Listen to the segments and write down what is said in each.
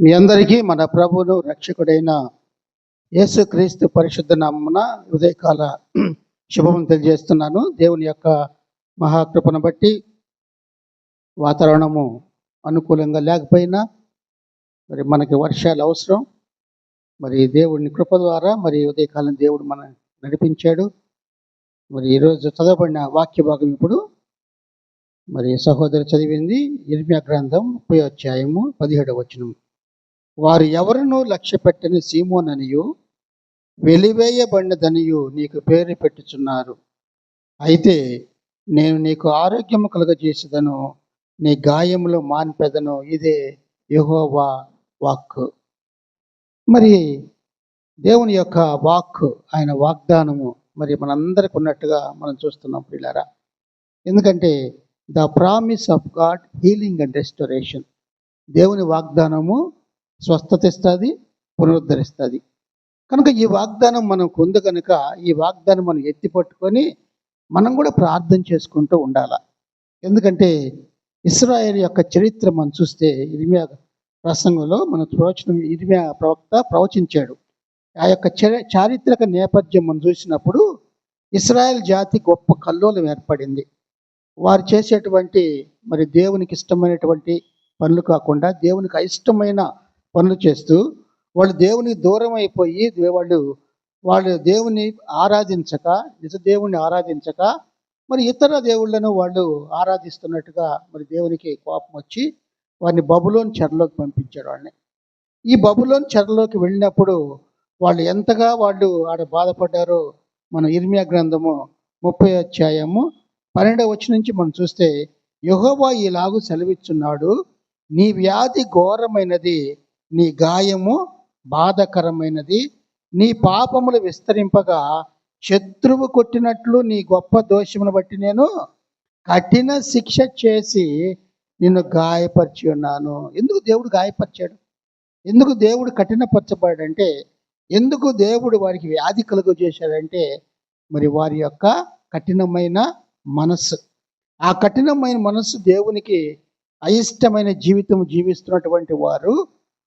మీ అందరికీ మన ప్రభువును రక్షకుడైన యేసుక్రీస్తు పరిశుద్ధ నామమున ఉదయకాల శుభం తెలియజేస్తున్నాను. దేవుని యొక్క మహాకృపను బట్టి వాతావరణము అనుకూలంగా లేకపోయినా మరి మనకి వర్షాలు అవసరం. మరి దేవుని కృప ద్వారా మరి ఉదయకాలం దేవుడు మన నడిపించాడు. మరి ఈరోజు చదవబడిన వాక్య భాగం ఇప్పుడు మరి సహోదరు చదివింది ఇర్మియా గ్రంథం 30వ అధ్యాయము 17వ వచనం. వారు ఎవరినూ లక్ష్య పెట్టని సీమోననియు వెలివేయబడినదనియు నీకు పేరు పెట్టుచున్నారు. అయితే నేను నీకు ఆరోగ్యము కలుగజేసేదను, నీ గాయములు మాన్పెదను. ఇదే యెహోవా వాక్కు. మరి దేవుని యొక్క వాక్కు, ఆయన వాగ్దానము మరి మనందరికి ఉన్నట్టుగా మనం చూస్తున్నాం ప్రియులారా. ఎందుకంటే the promise of God healing and restoration. దేవుని వాగ్దానము స్వస్థత ఇస్తుంది, పునరుద్ధరిస్తుంది. కనుక ఈ వాగ్దానం మనకు ఉంది కనుక ఈ వాగ్దానం మనం ఎత్తిపట్టుకొని మనం కూడా ప్రార్థన చేసుకుంటూ ఉండాలి. ఎందుకంటే ఇశ్రాయేలు యొక్క చరిత్ర మనం చూస్తే ఇర్మియా ప్రసంగంలో మన ఇర్మియా ప్రవక్త ప్రవచించాడు. ఆ యొక్క చారిత్రక నేపథ్యం మనం చూసినప్పుడు ఇశ్రాయేల్ జాతి గొప్ప కల్లోలం ఏర్పడింది. వారు చేసేటువంటి మరి దేవునికి ఇష్టమైనటువంటి పనులు కాకుండా దేవునికి అయిష్టమైన పనులు చేస్తూ వాళ్ళు దేవునికి దూరం అయిపోయి వాళ్ళు దేవుని ఆరాధించక, నిజ దేవుణ్ణి ఆరాధించక మరి ఇతర దేవుళ్ళను వాళ్ళు ఆరాధిస్తున్నట్టుగా మరి దేవునికి కోపం వచ్చి వారిని బబులోను చెరలోకి పంపించాడు. వాళ్ళని ఈ బబులోను చెరలోకి వెళ్ళినప్పుడు వాళ్ళు ఎంతగా ఆడ బాధపడ్డారో మన ఇర్మియా గ్రంథము 30వ అధ్యాయము 12వ వచనం నుంచి మనం చూస్తే, యెహోవా ఇలాగు సెలవిచ్చున్నాడు, నీ వ్యాధి ఘోరమైనది, నీ గాయము బాధకరమైనది, నీ పాపములు విస్తరింపగా శత్రువు కొట్టినట్లు నీ గొప్ప దోషమును బట్టి నేను కఠిన శిక్ష చేసి నిన్ను గాయపరిచి ఉన్నాను. ఎందుకు దేవుడు గాయపరిచాడు? ఎందుకు దేవుడు కఠినపరచబడాడంటే, ఎందుకు దేవుడు వారికి వ్యాధి కలుగు చేశాడంటే మరి వారి యొక్క కఠినమైన మనస్సు. ఆ కఠినమైన మనస్సు దేవునికి అయిష్టమైన జీవితం జీవిస్తున్నటువంటి వారు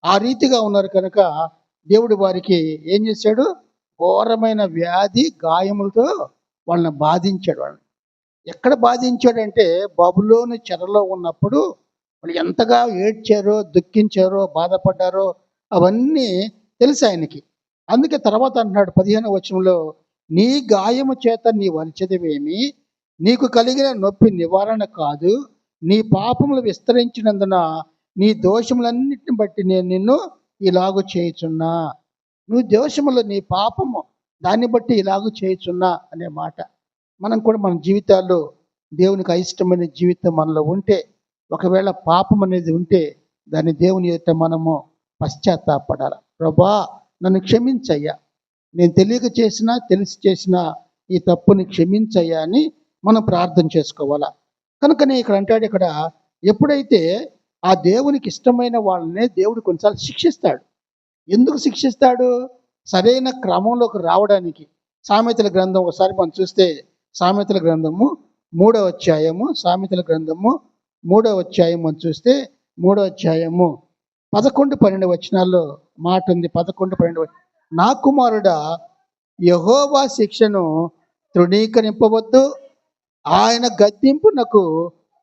ఆ రీతిగా ఉన్నారు కనుక దేవుడు వారికి ఏం చేశాడు? ఘోరమైన వ్యాధి గాయములతో వాళ్ళని బాధించాడు. వాళ్ళని ఎక్కడ బాధించాడంటే బబులోను చెరలో ఉన్నప్పుడు వాళ్ళు ఎంతగా ఏడ్చారో, దుఃఖించారో, బాధపడ్డారో అవన్నీ తెలుసు ఆయనకి. అందుకే తర్వాత అంటున్నాడు 15వ వచనంలో, నీ గాయము చేత నీ వంచదవేమి, నీకు కలిగిన నొప్పి నివారణ కాదు, నీ పాపములు విస్తరించినందున నీ దోషములన్నిటిని బట్టి నేను నిన్ను ఇలాగూ చేయుచున్నా. నువ్వు దోషములు, నీ పాపము దాన్ని బట్టి ఇలాగూ చేయుచున్నా అనే మాట. మనం కూడా మన జీవితాల్లో దేవునికి అయిష్టమైన జీవితం మనలో ఉంటే, ఒకవేళ పాపం అనేది ఉంటే దాన్ని దేవుని ఎదుట మనము పశ్చాత్తాపడాలి. ప్రభా నన్ను క్షమించయ్యా, నేను తెలియక చేసినా తెలిసి చేసిన ఈ తప్పుని క్షమించయ్యా అని మనం ప్రార్థన చేసుకోవాలా. కనుకనే ఇక్కడ అంటాడు, ఇక్కడ ఎప్పుడైతే ఆ దేవునికి ఇష్టమైన వాళ్ళనే దేవుడు కొన్నిసార్లు శిక్షిస్తాడు. ఎందుకు శిక్షిస్తాడు? సరైన క్రమంలోకి రావడానికి. సామెతల గ్రంథం ఒకసారి మనం చూస్తే, సామెతల గ్రంథము 3వ అధ్యాయము మనం చూస్తే 3వ అధ్యాయము 11-12 వచనాల్లో మాట ఉంది. 11-12, నా కుమారుడా, యెహోవా శిక్షను తృణీకరింపవద్దు, ఆయన గద్దింపు నాకు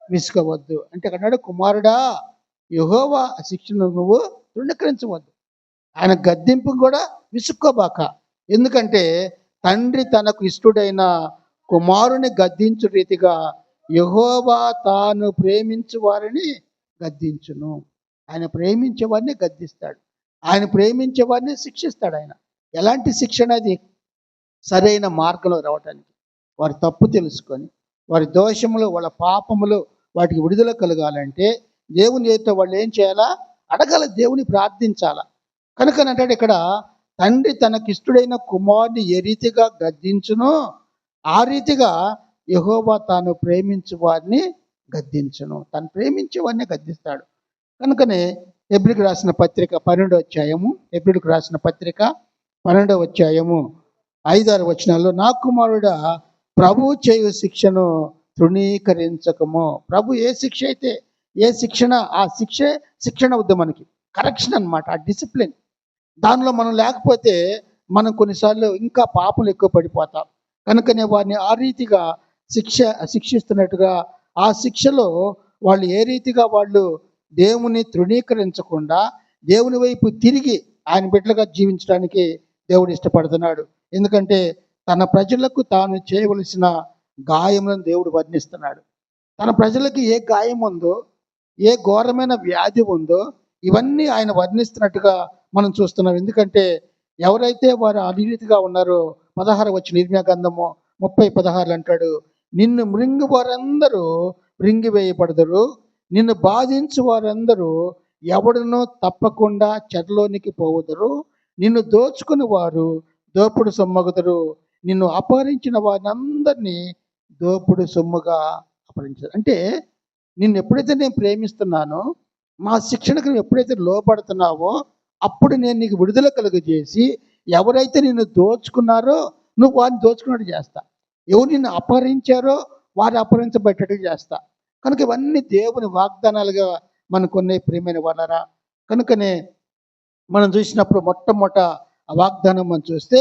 విసుకవద్దు. అంటే అన్నాడు, కుమారుడా యెహోవా శిక్షను నువ్వు తృణీకరించవద్దు, ఆయన గద్దింపు కూడా విసుక్కోబాక. ఎందుకంటే తండ్రి తనకు ఇష్టడైన కుమారుని గద్దించు రీతిగా యెహోవా తాను ప్రేమించు వారిని గద్దించును. ఆయన ప్రేమించే వారిని గద్దిస్తాడు, ఆయన ప్రేమించే వారిని శిక్షిస్తాడు. ఆయన ఎలాంటి శిక్షణ? అది సరైన మార్గంలో రావటానికి, వారి తప్పు తెలుసుకొని వారి దోషములు, వాళ్ళ పాపములు వాటికి విడుదల కలగాలంటే దేవుని ఎదుట వాళ్ళు ఏం చేయాలా? అడగాల, దేవుని ప్రార్థించాలా. కనుకనంటాడు ఇక్కడ, తండ్రి తనకిష్టుడైన కుమారుని ఏ రీతిగా గద్దించునో ఆ రీతిగా యెహోవా తాను ప్రేమించు వారిని గద్దించును. తను ప్రేమించే వారిని గద్దిస్తాడు. కనుకనే హెబ్రీయులకు రాసిన పత్రిక 12వ అధ్యాయము 12వ అధ్యాయము 5-6 వచనాల్లో, నా కుమారుడా ప్రభు చేయు శిక్షను తృణీకరించకము. ప్రభు ఏ శిక్ష అయితే, ఏ శిక్షణ, ఆ శిక్షణ వద్దు మనకి. కరెక్షన్ అన్నమాట, ఆ డిసిప్లిన్. దానిలో మనం లేకపోతే మనం కొన్నిసార్లు ఇంకా పాపలు ఎక్కువ పడిపోతాం. కనుకనే వారిని ఆ రీతిగా శిక్షిస్తున్నట్టుగా ఆ శిక్షలో వాళ్ళు ఏ రీతిగా వాళ్ళు దేవుని తృణీకరించకుండా దేవుని వైపు తిరిగి ఆయన బిడ్డలుగా జీవించడానికి దేవుడు ఇష్టపడుతున్నాడు. ఎందుకంటే తన ప్రజలకు తాను చేయవలసిన గాయములను దేవుడు వర్ణిస్తున్నాడు. తన ప్రజలకి ఏ గాయం ఉందో, ఏ ఘోరమైన వ్యాధి ఉందో ఇవన్నీ ఆయన వర్ణిస్తున్నట్టుగా మనం చూస్తున్నాం. ఎందుకంటే ఎవరైతే వారు ఆ రీతిగా ఉన్నారో 16 వచ్చిన ఇర్మీయా గ్రంథము 30:16 అంటాడు, నిన్ను మృంగు వారందరూ మృంగివేయబడదురు, నిన్ను బాధించు వారందరూ ఎవడునో తప్పకుండా చెరలోనికి పోవుదురు, నిన్ను దోచుకుని వారు దోపుడు సొమ్మగుదురు, నిన్ను అపహరించిన వారందరినీ దోపుడు సొమ్ముగా అపహరించారు. అంటే నిన్ను ఎప్పుడైతే నేను ప్రేమిస్తున్నానో, మా శిక్షణకు నువ్వు ఎప్పుడైతే లోపడుతున్నావో అప్పుడు నేను నీకు విడుదల కలుగజేసి ఎవరైతే నిన్ను దోచుకున్నారో నువ్వు వారిని దోచుకున్నట్టు చేస్తా, ఎవరు నిన్ను అపహరించారో వారు అపహరించబట్టేట్టు చేస్తా. కనుక ఇవన్నీ దేవుని వాగ్దానాలుగా మనకున్న ప్రియమైన వాళ్ళరా. కనుకనే మనం చూసినప్పుడు మొట్టమొదట ఆ వాగ్దానం మనం చూస్తే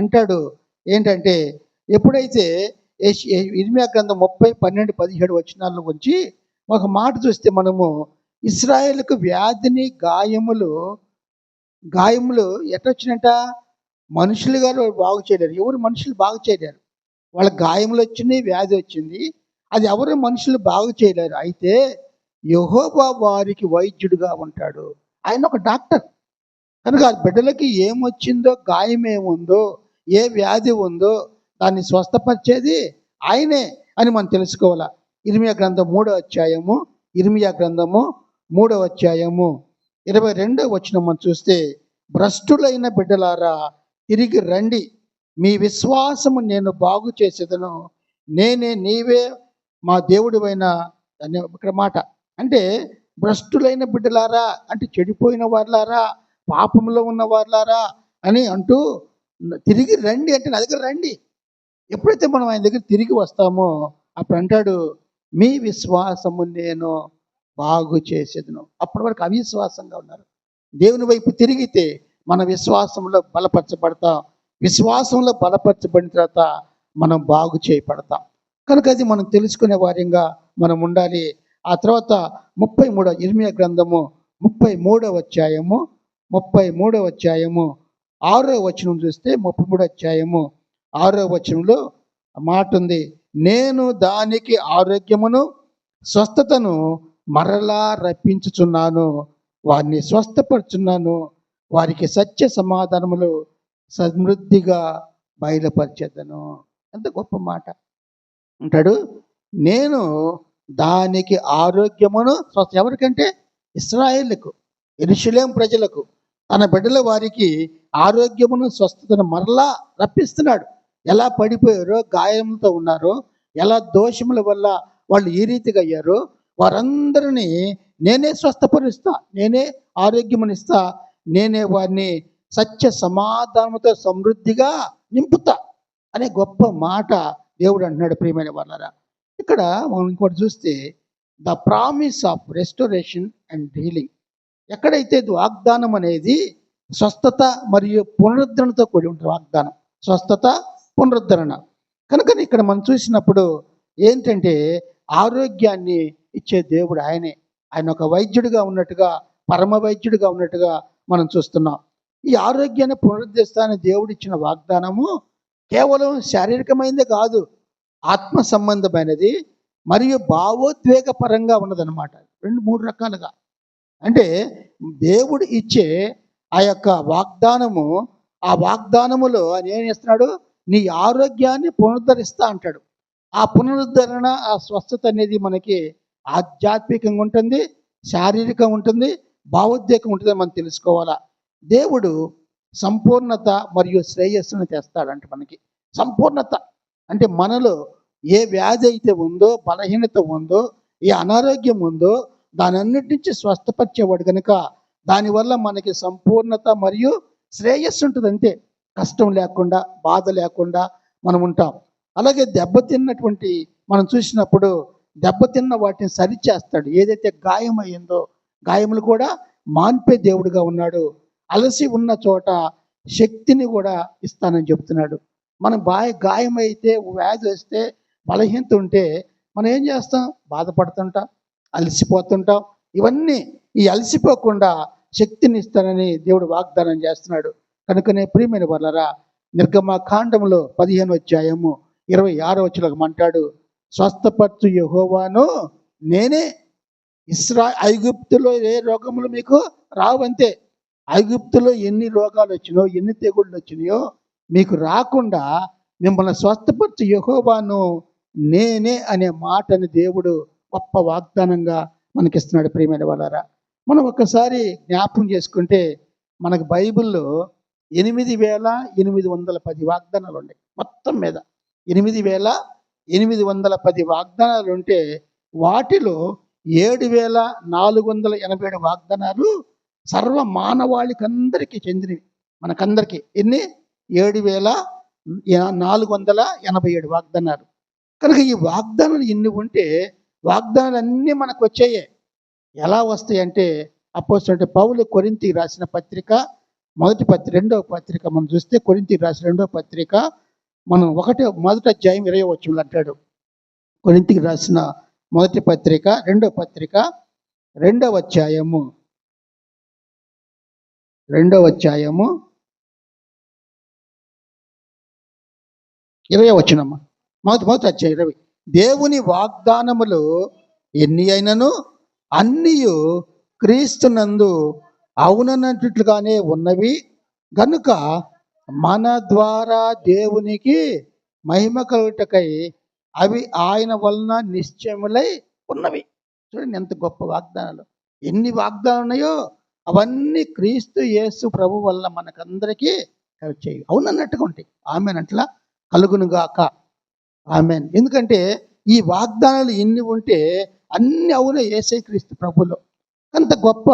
అంటాడు ఏంటంటే, ఎప్పుడైతే ఇర్మీయా గ్రంథం 30:12-17 వచనాల్లో వచ్చి ఒక మాట చూస్తే మనము ఇశ్రాయేలుకు వ్యాధిని గాయములు ఎట్టొచ్చినట్ట, మనుషులు గారు బాగు చేయలేరు. ఎవరు మనుషులు బాగు చేయలేరు. వాళ్ళ గాయములు వచ్చినాయి, వ్యాధి వచ్చింది, అది ఎవరు మనుషులు బాగు చేయలేరు. అయితే యెహోవా వారికి వైద్యుడిగా ఉంటాడు. ఆయన ఒక డాక్టర్. కనుక ఆ బిడ్డలకి ఏమొచ్చిందో, గాయం ఏముందో, ఏ వ్యాధి ఉందో దాన్ని స్వస్థపరిచేది ఆయనే అని మనం తెలుసుకోవాలా. ఇర్మీయా గ్రంథం 3వ అధ్యాయము 22వ వచనం మనం చూస్తే, భ్రష్టులైన బిడ్డలారా తిరిగి రండి, మీ విశ్వాసము నేను బాగు చేసేదను, నీవే మా దేవుడివైన ఇక్కడ మాట. అంటే భ్రష్టులైన బిడ్డలారా అంటే చెడిపోయిన వారులారా, పాపంలో ఉన్న వారులారా అని అంటూ తిరిగి రండి అంటే నా దగ్గర రండి. ఎప్పుడైతే మనం ఆయన దగ్గర తిరిగి వస్తామో అప్పుడు అంటాడు, మీ విశ్వాసము నేను బాగు చేసేదను. అప్పటి వరకు అవిశ్వాసంగా ఉన్నారు. దేవుని వైపు తిరిగితే మన విశ్వాసంలో బలపరచబడతాం. విశ్వాసంలో బలపరచబడిన తర్వాత మనం బాగు చేయబడతాం. కనుక అది మనం తెలుసుకునే వారిగా మనం ఉండాలి. ఆ తర్వాత 33 ఇర్మీయా గ్రంథము 33వ అధ్యాయము 6వ వచనం చూస్తే 33వ అధ్యాయము 6వ వచనంలో మాట ఉంది, నేను దానికి ఆరోగ్యమును స్వస్థతను మరలా రప్పించుచున్నాను, వారిని స్వస్థపరుచున్నాను, వారికి సత్య సమాధానములు సమృద్ధిగా బయలుపరిచేదను. ఎంత గొప్ప మాట అంటాడు. నేను దానికి ఆరోగ్యమును ఎవరికంటే ఇశ్రాయేలుకు, యెరూషలేము ప్రజలకు, తన బిడ్డల వారికి ఆరోగ్యమును స్వస్థతను మరలా రప్పిస్తున్నాడు. ఎలా పడిపోయారో, గాయంతో ఉన్నారో, ఎలా దోషముల వల్ల వాళ్ళు ఈ రీతిగా అయ్యారో వారందరినీ నేనే స్వస్థపరుస్తా, నేనే ఆరోగ్యమునిస్తా, నేనే వారిని సత్య సమాధానంతో సమృద్ధిగా నింపుతా అనే గొప్ప మాట దేవుడు అంటున్నాడు. ప్రియమైన వాళ్ళరా, ఇక్కడ మనం ఇంకోటి చూస్తే the promise of restoration and healing. ఎక్కడైతే వాగ్దానం అనేది స్వస్థత మరియు పునరుద్ధరణతో కూడి ఉంటుంది. వాగ్దానం స్వస్థత, పునరుద్ధరణ. కనుక ఇక్కడ మనం చూసినప్పుడు ఏంటంటే ఆరోగ్యాన్ని ఇచ్చే దేవుడు ఆయనే. ఆయన ఒక వైద్యుడిగా ఉన్నట్టుగా, పరమ వైద్యుడిగా ఉన్నట్టుగా మనం చూస్తున్నాం. ఈ ఆరోగ్యాన్ని పునరుద్ధరిస్తానని దేవుడు ఇచ్చిన వాగ్దానము కేవలం శారీరకమైనదే కాదు, ఆత్మ సంబంధమైనది మరియు భావోద్వేగ పరంగా ఉన్నదన్నమాట. 2-3 రకాలుగా. అంటే దేవుడు ఇచ్చే ఆ యొక్క వాగ్దానము, ఆ వాగ్దానములో ఆయన ఏం చేస్తున్నాడు, నీ ఆరోగ్యాన్ని పునరుద్ధరిస్తా అంటాడు. ఆ పునరుద్ధరణ, ఆ స్వస్థత అనేది మనకి ఆధ్యాత్మికంగా ఉంటుంది, శారీరకంగా ఉంటుంది, భావోద్వేగం ఉంటుందని మనం తెలుసుకోవాలా. దేవుడు సంపూర్ణత మరియు శ్రేయస్సును తెస్తాడంట మనకి. సంపూర్ణత అంటే మనలో ఏ వ్యాధి అయితే ఉందో, బలహీనత ఉందో, ఏ అనారోగ్యం ఉందో దాని అన్నిటి నుంచి స్వస్థపరిచేవాడు కనుక దానివల్ల మనకి సంపూర్ణత మరియు శ్రేయస్సు ఉంటుంది. అంతే, కష్టం లేకుండా, బాధ లేకుండా మనం ఉంటాం. అలాగే దెబ్బతిన్నటువంటి మనం చూసినప్పుడు దెబ్బతిన్న వాటిని సరిచేస్తాడు. ఏదైతే గాయం అయ్యిందో గాయములు కూడా మాన్పే దేవుడుగా ఉన్నాడు. అలసి ఉన్న చోట శక్తిని కూడా ఇస్తానని చెప్తున్నాడు. మనం గాయమైతే, వ్యాధి వస్తే, బలహీనత ఉంటే మనం ఏం చేస్తాం? బాధపడుతుంటాం, అలసిపోతుంటాం. ఇవన్నీ ఈ అలసిపోకుండా శక్తిని ఇస్తానని దేవుడు వాగ్దానం చేస్తున్నాడు. కనుకనే ప్రియమైన వాళ్ళరా, నిర్గమకాండంలో 15వ అధ్యాయము 26వ వచనం అంటాడు, స్వస్థపరచు యెహోవాను నేనే. ఐగుప్తులో ఏ రోగములు మీకు రావంతే. ఐగుప్తులో ఎన్ని రోగాలు వచ్చినాయో, ఎన్ని తెగుళ్ళు వచ్చినాయో మీకు రాకుండా మిమ్మల్ని స్వస్థపరచు యెహోవాను నేనే అనే మాటని దేవుడు గొప్ప వాగ్దానంగా మనకిస్తున్నాడు. ప్రియమైన వాళ్ళారా, మనం ఒక్కసారి జ్ఞాపకం చేసుకుంటే మనకు బైబిల్లో 8,810 వాగ్దానాలు ఉన్నాయి. మొత్తం మీద 8,810 వాగ్దానాలు ఉంటే వాటిలో 7,487 వాగ్దానాలు సర్వ మానవాళికి అందరికీ చెందినవి. మనకందరికీ ఎన్ని? 7,487 వాగ్దానాలు. కనుక ఈ వాగ్దానాలు ఎన్ని ఉంటే వాగ్దానాలు అన్నీ మనకు వచ్చాయే. ఎలా వస్తాయంటే అపోస్తలుడైన పౌలు కొరింథీకి రాసిన పత్రిక రెండవ పత్రిక మనం చూస్తే, కొరింథీకి రాసిన రెండవ పత్రిక మనం మొదటి అధ్యాయం 20వ వచనంలో అంటాడు. కొరింథీకి రాసిన మొదటి పత్రిక రెండవ పత్రిక రెండవ అధ్యాయము 20వ వచనం. మొదటి అధ్యాయం 20. దేవుని వాగ్దానములు ఎన్ని అయినను అన్నీయు క్రీస్తునందు అవునన్నట్లుగానే ఉన్నవి గనుక మన ద్వారా దేవునికి మహిమ కలుగుటకై అవి ఆయన వలన నిశ్చయములై ఉన్నవి. చూడండి ఎంత గొప్ప వాగ్దానాలు. ఎన్ని వాగ్దానాలు ఉన్నాయో అవన్నీ క్రీస్తు యేసు ప్రభు వల్ల మనకందరికీ వచ్చాయి. అవునన్నట్టుగా ఉంటాయి. ఆమెన్ అట్లా కలుగునుగాక. ఆమెన్. ఎందుకంటే ఈ వాగ్దానాలు ఎన్ని ఉంటే అన్ని అవును యేసే క్రీస్తు ప్రభులో. అంత గొప్ప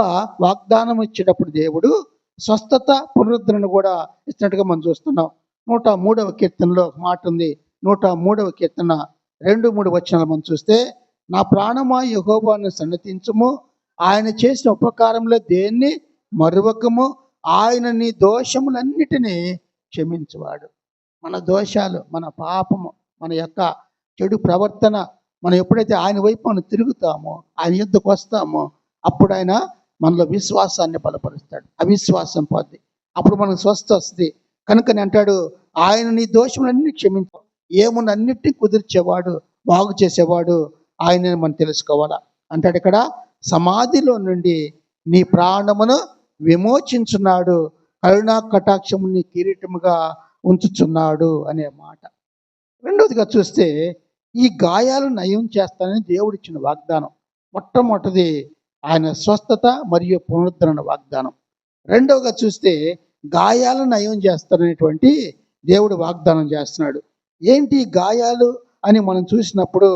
వాగ్దానం ఇచ్చేటప్పుడు దేవుడు స్వస్థత, పునరుద్ధరణ కూడా ఇచ్చినట్టుగా మనం చూస్తున్నాం. 103వ కీర్తనలో మాట ఉంది. 103వ కీర్తన 2-3 వచనాలు మనం చూస్తే, నా ప్రాణమా యెహోవాను సన్నతించుము, ఆయన చేసిన ఉపకారంలో దేన్ని మరువకము, ఆయన నీ దోషములన్నిటినీ క్షమించువాడు. మన దోషాలు, మన పాపము, మన యొక్క చెడు ప్రవర్తన, మనం ఎప్పుడైతే ఆయన వైపు మనం తిరుగుతామో, ఆయన యుద్ధకు వస్తామో, అప్పుడు ఆయన మనలో విశ్వాసాన్ని బలపరుస్తాడు. అవిశ్వాసం పోద్ది, అప్పుడు మనకు స్వస్థ వస్తుంది. కనుకని అంటాడు, ఆయన నీ దోషములన్నీ క్షమించు, ఏమున్న అన్నిటినీ కుదిర్చేవాడు, బాగు చేసేవాడు ఆయన మనం తెలుసుకోవాలా. అంటాడు ఇక్కడ, సమాధిలో నుండి నీ ప్రాణమును విమోచించున్నాడు, కరుణా కటాక్షముని కిరీటముగా ఉంచుచున్నాడు అనే మాట. రెండవదిగా చూస్తే, ఈ గాయాలు నయం చేస్తానని దేవుడిచ్చిన వాగ్దానం. మొట్టమొదటిది ఆయన స్వస్థత మరియు పునరుద్ధరణ వాగ్దానం. రెండవగా చూస్తే గాయాలను నయం చేస్తాననేటువంటి దేవుడు వాగ్దానం చేస్తున్నాడు. ఏంటి గాయాలు అని మనం చూసినప్పుడు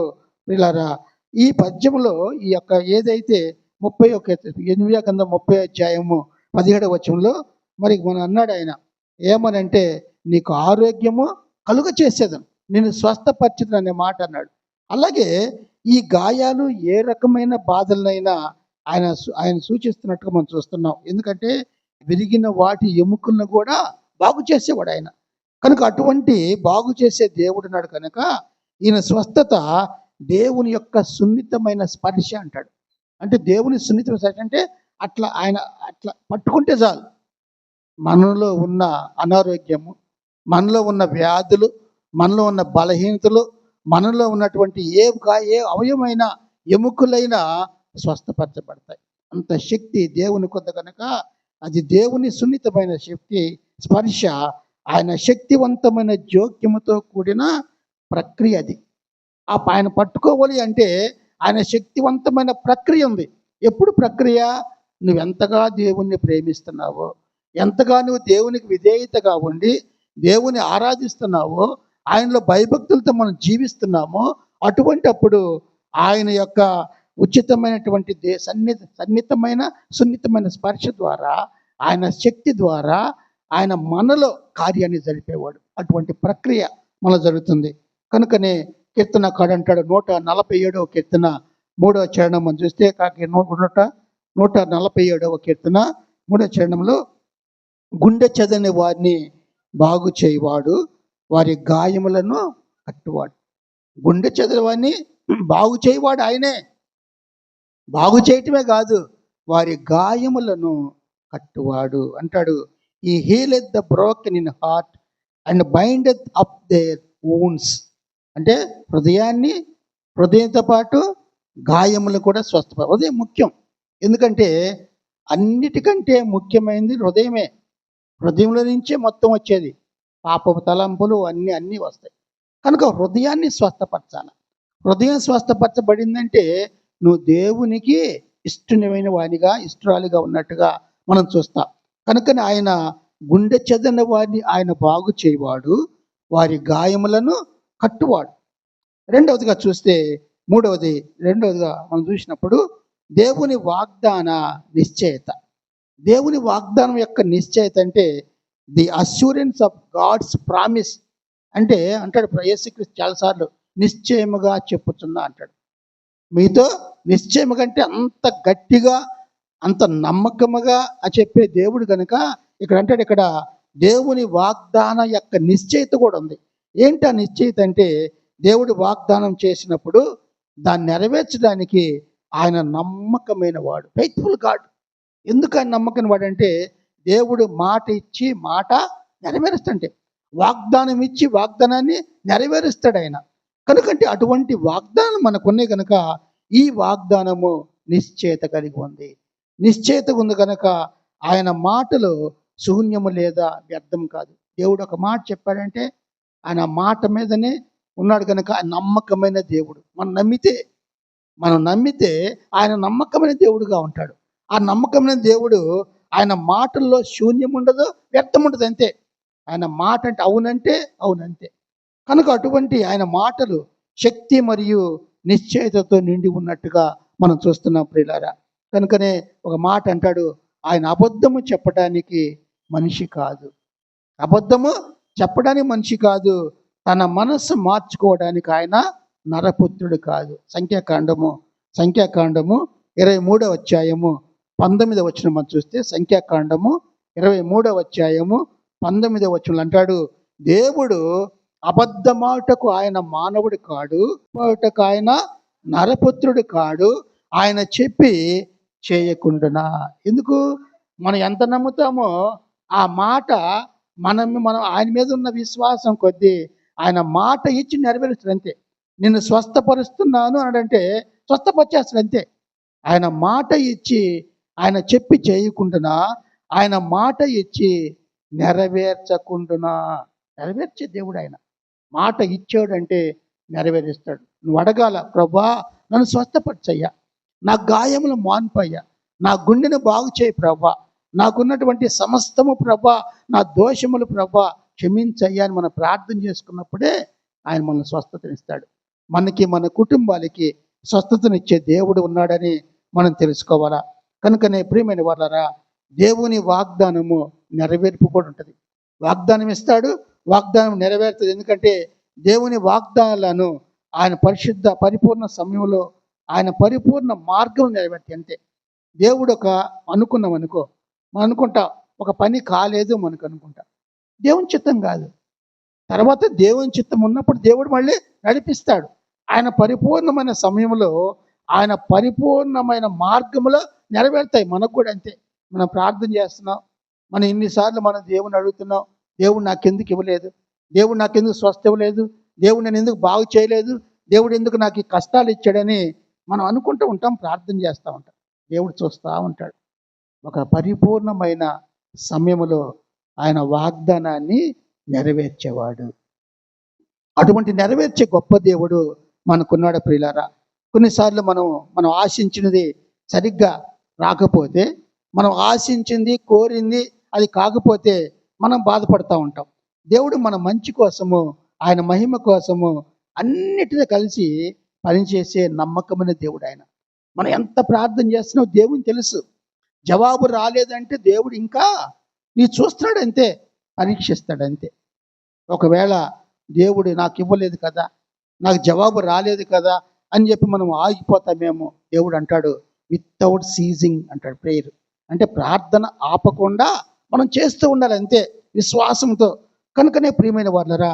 పిల్లరా, ఈ పద్యంలో ఈ యొక్క ఏదైతే 8వ గ్రంథం 30వ అధ్యాయము 17వ వచనంలో మరి మనం అన్నాడు ఆయన ఏమనంటే, నీకు ఆరోగ్యము కలుగ చేసేదను, నేను స్వస్థపరిచితను అనే మాట అన్నాడు. అలాగే ఈ గాయాలు ఏ రకమైన బాధలనైనా ఆయన సూచిస్తున్నట్టుగా మనం చూస్తున్నాం. ఎందుకంటే విరిగిన వాటి ఎముకలను కూడా బాగు చేసేవాడు ఆయన. కనుక అటువంటి బాగు చేసే దేవుడు ఉన్నాడు. కనుక ఈయన స్వస్థత దేవుని యొక్క సున్నితమైన స్పర్శ అంటాడు. అంటే దేవుని సున్నితమైన స్పర్శ అంటే ఆయన అట్లా పట్టుకుంటే చాలు మనలో ఉన్న అనారోగ్యము, మనలో ఉన్న వ్యాధులు, మనలో ఉన్న బలహీనతలు, మనలో ఉన్నటువంటి ఏ అవయవమైన ఎముకలైనా స్వస్థపరచబడతాయి. అంత శక్తి దేవుని కొద్ది కనుక అది దేవుని సున్నితమైన శక్తి స్పర్శ. ఆయన శక్తివంతమైన జోక్యముతో కూడిన ప్రక్రియ అది. ఆయన పట్టుకోవాలి అంటే ఆయన శక్తివంతమైన ప్రక్రియ ఉంది. ఎప్పుడు ప్రక్రియ? నువ్వెంతగా దేవుణ్ణి ప్రేమిస్తున్నావో, ఎంతగా నువ్వు దేవునికి విధేయతగా ఉండి దేవుని ఆరాధిస్తున్నావో, ఆయనలో భయభక్తులతో మనం జీవిస్తున్నామో, అటువంటి అప్పుడు ఆయన యొక్క ఉచితమైనటువంటి సున్నితమైన స్పర్శ ద్వారా, ఆయన శక్తి ద్వారా ఆయన మనలో కార్యాన్ని జరిపేవాడు. అటువంటి ప్రక్రియ మనలో జరుగుతుంది. కనుకనే కీర్తనకాడు అంటాడు, 147వ కీర్తన 3వ చరణం మనం చూస్తే, 147 147వ కీర్తన 3వ చరణంలో, గుండె చెదని వారిని బాగు చేయవాడు, వారి గాయములను కట్టువాడు. గుండె చెదని వారిని బాగు చేయవాడు ఆయనే. బాగు చేయటమే కాదు, వారి గాయములను కట్టువాడు అంటాడు. ఈ healeth the broken in heart and bindeth up their wounds. అంటే హృదయంతో పాటు గాయములు కూడా స్వస్థపడ. హృదయం ముఖ్యం. ఎందుకంటే అన్నిటికంటే ముఖ్యమైనది హృదయమే. హృదయంలో నుంచే మొత్తం వచ్చేది. పాపపు తలంపులు అన్నీ వస్తాయి. కనుక హృదయాన్ని స్వస్థపరచాలి. హృదయం స్వస్థపరచబడిందంటే నువ్వు దేవునికి ఇష్టమైన వానిగా, ఇష్టరాలిగా ఉన్నట్టుగా మనం చూస్తాం. కనుకనే ఆయన గుండె చెదన వారిని ఆయన బాగు చేయవాడు, వారి గాయములను కట్టువాడు. రెండవదిగా మనం చూసినప్పుడు దేవుని వాగ్దాన నిశ్చయత. దేవుని వాగ్దానం యొక్క నిశ్చయత అంటే the assurance of God's promise. అంటే అంటాడు యేసుక్రీస్తు చాలాసార్లు, నిశ్చయముగా చెప్పుచున్నా అంటాడు. మీతో నిశ్చయముగా అంటే అంత గట్టిగా, అంత నమ్మకముగా చెప్పే దేవుడు కనుక ఇక్కడ అంటాడు, ఇక్కడ దేవుని వాగ్దాన యొక్క నిశ్చయిత కూడా ఉంది. ఏంటి ఆ నిశ్చయిత అంటే, దేవుడు వాగ్దానం చేసినప్పుడు దాన్ని నెరవేర్చడానికి ఆయన నమ్మకమైన వాడు, ఫెయిత్ఫుల్ గాడ్. ఎందుకు ఆయన నమ్మకమైన వాడు అంటే, దేవుడు మాట ఇచ్చి మాట నెరవేరుస్తుంటే, వాగ్దానం ఇచ్చి వాగ్దానాన్ని నెరవేరుస్తాడు ఆయన. కనుకంటే అటువంటి వాగ్దానం మనకున్నాయి కనుక ఈ వాగ్దానము నిశ్చయిత కలిగి ఉంది. నిశ్చయిత ఉంది కనుక ఆయన మాటలు శూన్యము లేదా వ్యర్థం కాదు. దేవుడు ఒక మాట చెప్పాడంటే ఆయన మాట మీదనే ఉన్నాడు కనుక ఆయన నమ్మకమైన దేవుడు. మనం నమ్మితే ఆయన నమ్మకమైన దేవుడుగా ఉంటాడు. ఆ నమ్మకమైన దేవుడు, ఆయన మాటల్లో శూన్యం ఉండదు, వ్యర్థం ఉండదు, అంతే. ఆయన మాట అంటే అవునంతే. కనుక అటువంటి ఆయన మాటలు శక్తి మరియు నిశ్చయితతో నిండి ఉన్నట్టుగా మనం చూస్తున్నాం ప్రియులారా. కనుకనే ఒక మాట అంటాడు, ఆయన అబద్ధము చెప్పడానికి మనిషి కాదు. తన మనస్సు మార్చుకోవడానికి ఆయన నరపుత్రుడు కాదు. సంఖ్యాకాండము 23వ అధ్యాయము 19వ వచనం మనం చూస్తే, సంఖ్యాకాండము 23వ అధ్యాయము 19వ వచనం అంటాడు, దేవుడు అబద్ధమాటకు ఆయన మానవుడు కాడు, మాటకు ఆయన నరపుత్రుడు కాడు, ఆయన చెప్పి చేయకుండానా. ఎందుకు? మనం ఎంత నమ్ముతామో ఆ మాట మనం ఆయన మీద ఉన్న విశ్వాసం కొద్దీ ఆయన మాట ఇచ్చి నెరవేరుస్తాడు, అంతే. నిన్ను స్వస్థపరుస్తున్నాను అనంటే స్వస్థపరిచేస్తాడు, అంతే. ఆయన మాట ఇచ్చి ఆయన చెప్పి చేయకుండానా, ఆయన మాట ఇచ్చి నెరవేర్చే దేవుడు ఆయన. మాట ఇచ్చాడంటే నెరవేరుస్తాడు. నువ్వు అడగాల, ప్రభా నన్ను స్వస్థపరచయ్యా, నా గాయములు మాన్పయ్యా, నా గుండెను బాగు చేయి ప్రభా, నాకున్నటువంటి సమస్తము ప్రభా, నా దోషములు ప్రభా క్షమించయ్యా అని మనం ప్రార్థన చేసుకున్నప్పుడే ఆయన మనల్ని స్వస్థతనిస్తాడు. మన కుటుంబాలకి స్వస్థతనిచ్చే దేవుడు ఉన్నాడని మనం తెలుసుకోవాలా. కనుకనే ప్రియమైన వాళ్ళారా, దేవుని వాగ్దానము నెరవేర్పు కూడా ఉంటుంది. వాగ్దానం ఇస్తాడు, వాగ్దానం నెరవేరుతుంది. ఎందుకంటే దేవుని వాగ్దానాలను ఆయన పరిపూర్ణ సమయంలో ఆయన పరిపూర్ణ మార్గం నెరవేర్తాయి, అంతే. దేవుడు మనం అనుకుంటాం ఒక పని కాలేదు మనకు అనుకుంటాం, దేవుని చిత్తం కాదు. తర్వాత దేవుని చిత్తం ఉన్నప్పుడు దేవుడు మళ్ళీ నడిపిస్తాడు. ఆయన పరిపూర్ణమైన సమయంలో ఆయన పరిపూర్ణమైన మార్గంలో నెరవేరుతాయి. మనకు కూడా అంతే. మనం ప్రార్థన చేస్తున్నాం, మనం ఇన్నిసార్లు మనం దేవుని అడుగుతున్నాం, దేవుడు నాకెందుకు ఇవ్వలేదు, దేవుడు నాకెందుకు స్వస్థ ఇవ్వలేదు, దేవుడు నేను ఎందుకు బాగు చేయలేదు, దేవుడు ఎందుకు నాకు ఈ కష్టాలు ఇచ్చాడని మనం అనుకుంటూ ఉంటాం, ప్రార్థన చేస్తూ ఉంటాం. దేవుడు చూస్తూ ఉంటాడు. ఒక పరిపూర్ణమైన సమయంలో ఆయన వాగ్దానాన్ని నెరవేర్చేవాడు. అటువంటి నెరవేర్చే గొప్ప దేవుడు మనకున్నాడు ప్రియులారా. కొన్నిసార్లు మనం ఆశించినది సరిగ్గా రాకపోతే, మనం ఆశించింది కోరింది అది కాకపోతే మనం బాధపడుతూ ఉంటాం. దేవుడు మన మంచి కోసము, ఆయన మహిమ కోసము అన్నిటితో కలిసి పనిచేసే నమ్మకమైన దేవుడు ఆయన. మనం ఎంత ప్రార్థన చేస్తున్నామో దేవుని తెలుసు. జవాబు రాలేదంటే దేవుడు ఇంకా చూస్తున్నాడు, అంతే, పరీక్షిస్తాడు, అంతే. ఒకవేళ దేవుడు నాకు ఇవ్వలేదు కదా, నాకు జవాబు రాలేదు కదా అని చెప్పి మనం ఆగిపోతామేమో. దేవుడు అంటాడు, వితౌట్ సీజింగ్ అంటాడు ప్రేయర్. అంటే ప్రార్థన ఆపకుండా మనం చేస్తూ ఉండాలి అంతే, విశ్వాసంతో. కనుకనే ప్రియమైన వాళ్ళరా,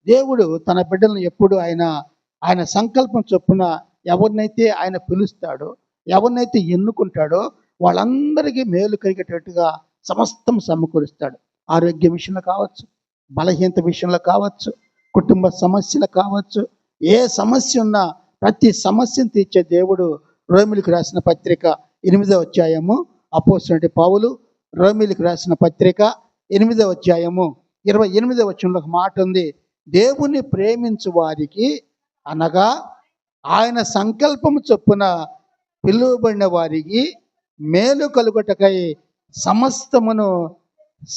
దేవుడు తన బిడ్డలను ఎప్పుడు ఆయన సంకల్పం చొప్పున ఎవరినైతే ఆయన పిలుస్తాడో, ఎవరినైతే ఎన్నుకుంటాడో వాళ్ళందరికీ మేలు కలిగేటట్టుగా సమస్తం సమకూరుస్తాడు. ఆరోగ్య విషయంలో కావచ్చు, బలహీనత విషయంలో కావచ్చు, కుటుంబ సమస్యలు కావచ్చు, ఏ సమస్య ఉన్నా ప్రతి సమస్యను తీర్చే దేవుడు. రోమిలకు రాసిన పత్రిక 8వ అధ్యాయము, అపోస్తలుడైన పౌలు రోమిలకు రాసిన పత్రిక 8వ అధ్యాయము 28వ వచనంలో ఒక మాట ఉంది. దేవుని ప్రేమించు వారికి అనగా ఆయన సంకల్పము చొప్పున పిలువబడిన వారికి మేలు కలుగుటకై సమస్తమును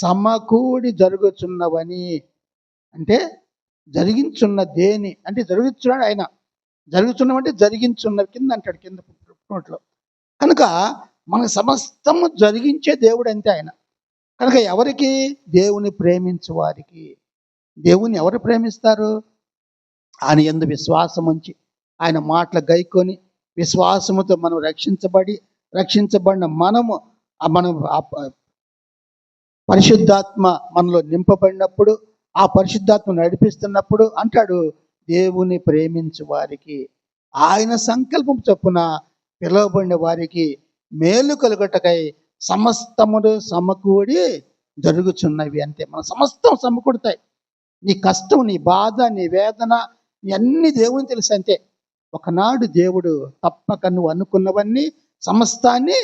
సమకూడి జరుగుచున్నవని. అంటే జరిగించున్న దేని అంటే జరుగుతున్నాడు ఆయన. జరుగుతున్నవంటే జరిగించున్న కింద అంటాడు, కింద నోట్లో. కనుక మన సమస్తము జరిగించే దేవుడు అంతే ఆయన. కనుక ఎవరికి? దేవుని ప్రేమించు వారికి. దేవుని ఎవరు ప్రేమిస్తారు? ఆయన యందు విశ్వాసం ఉంచి, ఆయన మాటలు గైకొని విశ్వాసముతో మనం రక్షించబడిన మనం పరిశుద్ధాత్మ మనలో నింపబడినప్పుడు, ఆ పరిశుద్ధాత్మ నడిపిస్తున్నప్పుడు అంటాడు, దేవుని ప్రేమించు వారికి ఆయన సంకల్పం చొప్పున పిలువబడిన వారికి మేలు కలుగుటకై సమస్తమును సమకూడి జరుగుచున్నవి. అంతే, మన సమస్తం సమకూడతాయి. నీ కష్టం, నీ బాధ, నీ వేదన, నీ అన్ని దేవుని తెలుసు అంతే. ఒకనాడు దేవుడు తప్పక నువ్వు అనుకున్నవన్నీ సమస్తాన్ని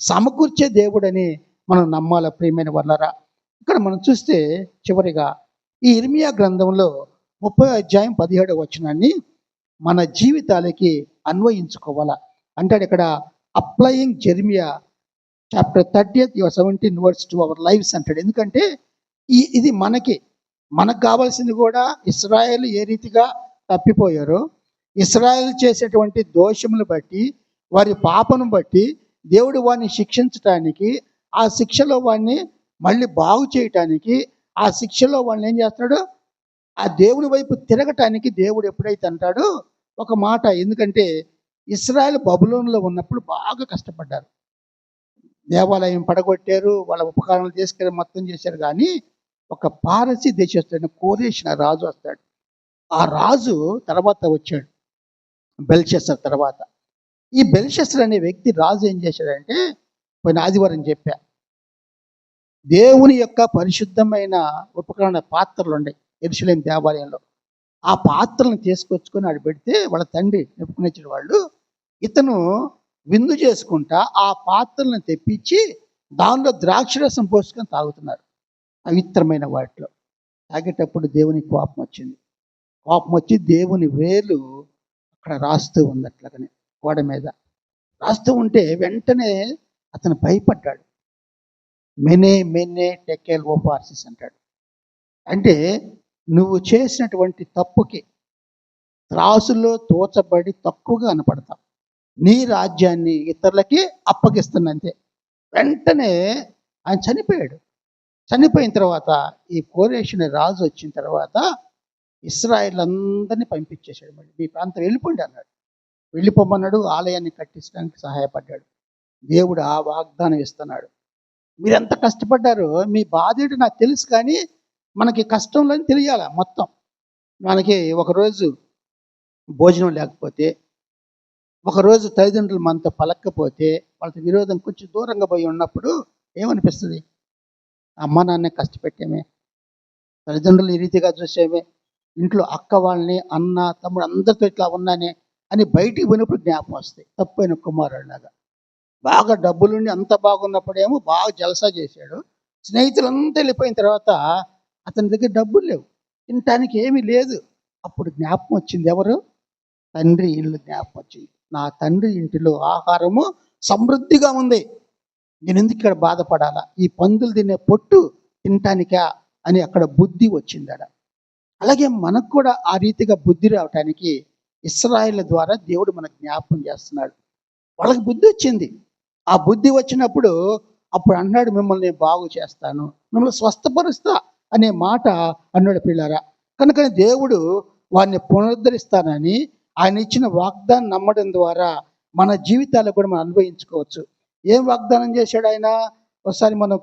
సమకూర్చే దేవుడని మనం నమ్మాల ప్రియమైన వాళ్ళరా. ఇక్కడ మనం చూస్తే చివరిగా ఈ ఇర్మియా గ్రంథంలో 30వ అధ్యాయం 17వ వచనాన్ని మన జీవితాలకి అన్వయించుకోవాలా అంటాడు. ఇక్కడ applying Jeremiah chapter 30:17 words to our lifes అంటాడు. ఎందుకంటే ఇది మనకు కావాల్సింది కూడా ఇశ్రాయేలు ఏ రీతిగా తప్పిపోయారో, ఇశ్రాయేలు చేసేటువంటి దోషములు బట్టి, వారి పాపను బట్టి దేవుడు వారిని శిక్షించటానికి, ఆ శిక్షలో వారిని మళ్ళీ బాగు చేయటానికి, ఆ శిక్షలో వాళ్ళని ఏం చేస్తాడు, ఆ దేవుని వైపు తిరగటానికి దేవుడు ఎప్పుడైతే అంటాడో ఒక మాట. ఎందుకంటే ఇశ్రాయేలు బబులోనులో ఉన్నప్పుడు బాగా కష్టపడ్డారు, దేవాలయం పడగొట్టారు, వాళ్ళ ఉపకరణలు తీసుకెళ్ళి మొత్తం చేశారు. కానీ ఒక పారసీ దేశస్తుడైన కోరేష్ రాజు వస్తాడు. ఆ రాజు తర్వాత వచ్చాడు బెల్షస్సర్ తర్వాత. ఈ బెల్షస్సర్ అనే వ్యక్తి రాజు ఏం చేశాడంటే, పోయిన ఆదివారం చెప్పా, దేవుని యొక్క పరిశుద్ధమైన ఉపకరణ పాత్రలు ఉన్నాయి యెరూషలేము దేవాలయంలో. ఆ పాత్రలను తీసుకొచ్చుకొని ఆడు పెడితే వాళ్ళ తండ్రి నెప్పుకునిచ్చిన వాళ్ళు, ఇతను విందు చేసుకుంటా ఆ పాత్రలను తెప్పించి దానిలో ద్రాక్షరసం పోసుకొని తాగుతున్నారు, పవిత్రమైన వాటిలో. తాగేటప్పుడు దేవుని కోపం వచ్చి దేవుని వేలు అక్కడ రాస్తూ ఉంది. అట్లాగనే గోడ మీద రాస్తూ ఉంటే వెంటనే అతను భయపడ్డాడు. మెనే టెకెల్ ఓపార్సిస్ అంటాడు. అంటే నువ్వు చేసినటువంటి తప్పుకి త్రాసులో తోచబడి తక్కువగా కనపడతావు, నీ రాజ్యాన్ని ఇతరులకి అప్పగిస్తున్నంతే. వెంటనే ఆయన చనిపోయాడు. చనిపోయిన తర్వాత ఈ కోరేషుని రాజు వచ్చిన తర్వాత ఇశ్రాయేల్ అందరినీ పంపించేశాడు. మళ్ళీ మీ ప్రాంతం వెళ్ళిపోండి అన్నాడు. వెళ్ళిపోమన్నాడు. ఆలయాన్ని కట్టించడానికి సహాయపడ్డాడు. దేవుడు ఆ వాగ్దానం ఇస్తున్నాడు. మీరు ఎంత కష్టపడ్డారో, మీ బాధ ఏంటో నాకు తెలుసు, కానీ మనకి కష్టంలో తెలియాల మొత్తం. మనకి ఒకరోజు భోజనం లేకపోతే, ఒకరోజు తల్లిదండ్రులు మనతో పలక్కపోతే, వాళ్ళతో విరోధం కొంచెం దూరంగా పోయి ఉన్నప్పుడు ఏమనిపిస్తుంది? అమ్మ నాన్నే కష్టపెట్టామే, తల్లిదండ్రులు ఈ రీతిగా చూసేమే, ఇంట్లో అక్క వాళ్ళని, అన్న తమ్ముడు అందరితో ఇట్లా ఉన్నానే అని బయటికి పోయినప్పుడు జ్ఞాపకం వస్తాయి. తప్పైన కుమారుడిలాగా. బాగా డబ్బులుండి అంత బాగున్నప్పుడేమో బాగా జలసా చేశాడు. స్నేహితులంతా వెళ్ళిపోయిన తర్వాత అతని దగ్గర డబ్బులు లేవు, తినటానికి ఏమీ లేదు. అప్పుడు జ్ఞాపకం వచ్చింది, ఎవరు? తండ్రి ఇల్లు జ్ఞాపకం వచ్చింది. నా తండ్రి ఇంటిలో ఆహారము సమృద్ధిగా ఉంది, నేను ఎందుకు ఇక్కడ బాధపడాలా, ఈ పందులు తినే పొట్టు తినటానికా అని అక్కడ బుద్ధి వచ్చిందడ. అలాగే మనకు కూడా ఆ రీతిగా బుద్ధి రావటానికి ఇశ్రాయేలు ద్వారా దేవుడు మనకు జ్ఞాపకం చేస్తున్నాడు. వాళ్ళకి బుద్ధి వచ్చింది. ఆ బుద్ధి వచ్చినప్పుడు అప్పుడు అన్నాడు, మిమ్మల్ని బాగు చేస్తాను, మిమ్మల్ని స్వస్థపరుస్తా అనే మాట అన్నాడు పిల్లారా. కనుక దేవుడు వారిని పునరుద్ధరిస్తానని ఆయన ఇచ్చిన వాగ్దానం నమ్మడం ద్వారా మన జీవితాల్లో కూడా మనం అనుభవించుకోవచ్చు. ఏం వాగ్దానం చేశాడు ఆయన? ఒకసారి మనం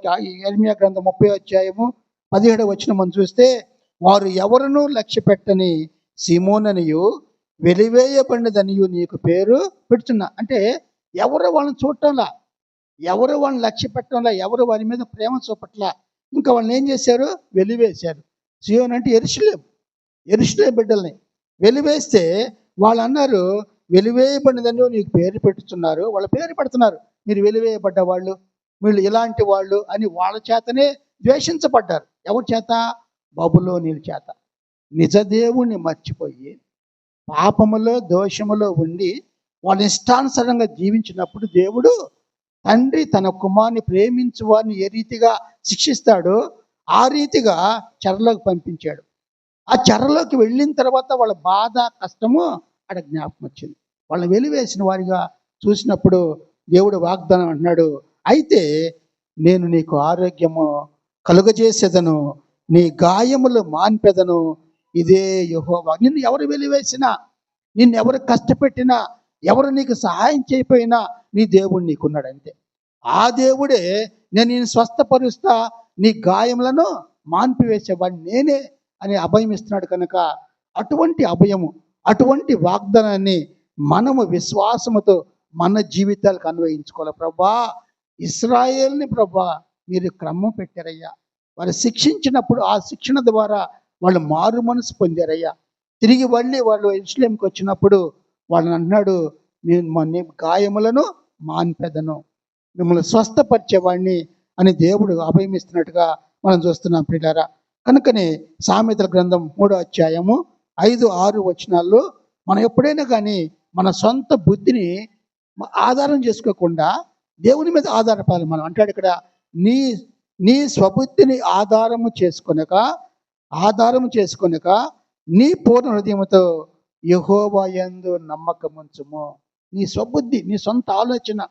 యెర్మీయా గ్రంథం 30 అధ్యాయము 17 మనం చూస్తే, వారు ఎవరునూ లక్ష్య పెట్టని సీమోననియు వెలివేయబడినదనియు నీకు పేరు పెడుతున్నా. అంటే ఎవరు వాళ్ళని చూడటంలా, ఎవరు వాళ్ళని లక్ష్య పెట్టడంలా, ఎవరు వారి మీద ప్రేమ చూపట్లా. ఇంకా వాళ్ళని ఏం చేశారు? వెలివేశారు. సియోన్ అంటే యెరూషలేము బిడ్డల్ని వెలివేస్తే వాళ్ళు అన్నారు, వెలివేయబడినదని నీకు పేరు పెట్టుతున్నారు. వాళ్ళ పేరు పెడుతున్నారు, మీరు వెలివేయబడ్డ వాళ్ళు, వీళ్ళు ఇలాంటి వాళ్ళు అని వాళ్ళ చేతనే ద్వేషించబడ్డారు. ఎవరి చేత? బబులోనీల చేత. నిజదేవుణ్ణి మర్చిపోయి పాపములో దోషములో ఉండి వాళ్ళ ఇష్టానుసారంగా జీవించినప్పుడు దేవుడు తండ్రి తన కుమారుని ప్రేమించు వారిని ఏ రీతిగా శిక్షిస్తాడో ఆ రీతిగా చెరలోకి పంపించాడు. ఆ చెరలోకి వెళ్ళిన తర్వాత వాళ్ళ బాధ కష్టము అక్కడ జ్ఞాపకం వచ్చింది. వాళ్ళని వెలివేసిన వారిగా చూసినప్పుడు దేవుడు వాగ్దానం అంటున్నాడు, అయితే నేను నీకు ఆరోగ్యము కలుగజేసేదను, నీ గాయములు మాన్పెదను, ఇదే యెహోవా. నిన్ను ఎవరు వెలివేసినా, నిన్ను ఎవరు కష్టపెట్టినా, ఎవరు నీకు సహాయం చేయకపోయినా నీ దేవుడు నీకున్నాడు అంతే. ఆ దేవుడే నేను నిన్ను స్వస్థపరుస్తా, నీ గాయములను మాన్పివేసేవాడిని నేనే అని అభయం ఇస్తున్నాడు. కనుక అటువంటి అభయము, అటువంటి వాగ్దానాన్ని మనము విశ్వాసముతో మన జీవితాలకు అన్వయించుకోవాలి. ప్రభా, ఇశ్రాయేల్ని ప్రభా మీరు క్రమం పెట్టారయ్యా. వారు శిక్షించినప్పుడు ఆ శిక్షణ ద్వారా వాళ్ళు మారు మనసు పొందారయ్యా. తిరిగి మళ్ళీ వాళ్ళు యెరూషలేముకి వచ్చినప్పుడు వాళ్ళని అన్నాడు, నేను గాయములను మాన్పెదను, మిమ్మల్ని స్వస్థపరిచేవాడిని అని దేవుడు అభయం ఇస్తున్నట్టుగా మనం చూస్తున్నాం ప్రియులారా. కనుకనే సామెతల గ్రంథం 3 అధ్యాయము 5-6 మనం ఎప్పుడైనా కానీ మన సొంత బుద్ధిని ఆధారం చేసుకోకుండా దేవుని మీద ఆధారపడాలి. మనం అంటాడు ఇక్కడ, నీ నీ స్వబుద్ధిని ఆధారము చేసుకొనక నీ పూర్ణ హృదయముతో యెహోవా యందు నమ్మకముంచుము. నీ స్వబుద్ధి, నీ సొంత ఆలోచన,